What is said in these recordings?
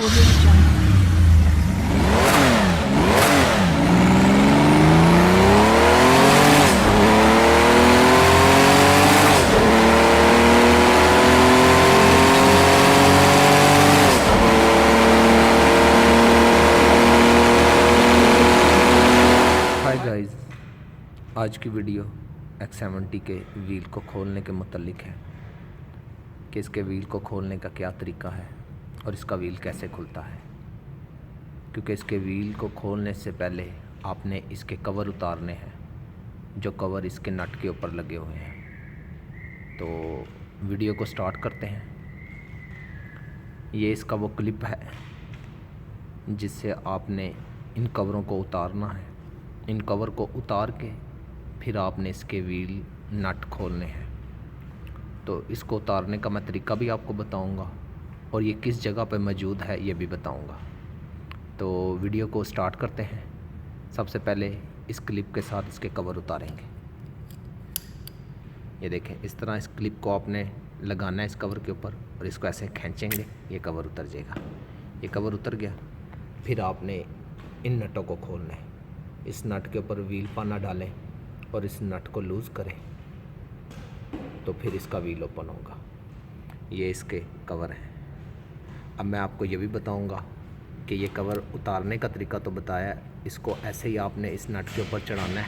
Audio Jungle. Hi guys, आज की video X70 के व्हील को खोलने के मुतल्लिक है कि इसके व्हील को खोलने का क्या तरीका है और इसका व्हील कैसे खुलता है। क्योंकि इसके व्हील को खोलने से पहले आपने इसके कवर उतारने हैं, जो कवर इसके नट के ऊपर लगे हुए हैं। तो वीडियो को स्टार्ट करते हैं। ये इसका वो क्लिप है जिससे आपने इन कवरों को उतारना है। इन कवर को उतार के फिर आपने इसके व्हील नट खोलने हैं। तो इसको उतारने का मैं तरीका भी आपको बताऊंगा और ये किस जगह पे मौजूद है ये भी बताऊंगा। तो वीडियो को स्टार्ट करते हैं। सबसे पहले इस क्लिप के साथ इसके कवर उतारेंगे। ये देखें, इस तरह इस क्लिप को आपने लगाना है इस कवर के ऊपर और इसको ऐसे खींचेंगे, ये कवर उतर जाएगा। ये कवर उतर गया। फिर आपने इन नटों को खोलना है। इस नट के ऊपर व्हील पाना डालें और इस नट को लूज़ करें तो फिर इसका व्हील ओपन होगा। ये इसके कवर हैं। अब मैं आपको ये भी बताऊंगा कि ये कवर उतारने का तरीका तो बताया, इसको ऐसे ही आपने इस नट के ऊपर चढ़ाना है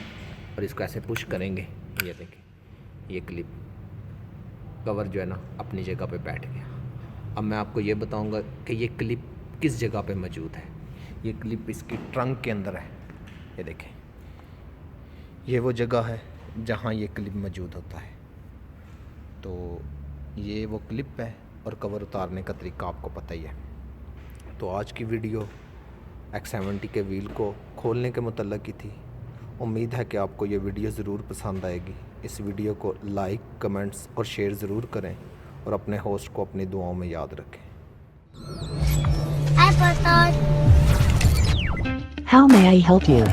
और इसको ऐसे पुश करेंगे। ये देखें, ये क्लिप कवर जो है ना अपनी जगह पे बैठ गया। अब मैं आपको ये बताऊंगा कि ये क्लिप किस जगह पे मौजूद है। ये क्लिप इसकी ट्रंक के अंदर है। ये देखें, ये वो जगह है जहाँ ये क्लिप मौजूद होता है। तो ये वो क्लिप है और कवर उतारने का तरीका आपको पता ही है। तो आज की वीडियो X70 के व्हील को खोलने के मुतल्लिक की थी। उम्मीद है कि आपको ये वीडियो ज़रूर पसंद आएगी। इस वीडियो को लाइक, कमेंट्स और शेयर ज़रूर करें और अपने होस्ट को अपनी दुआओं में याद रखें। How may I help you?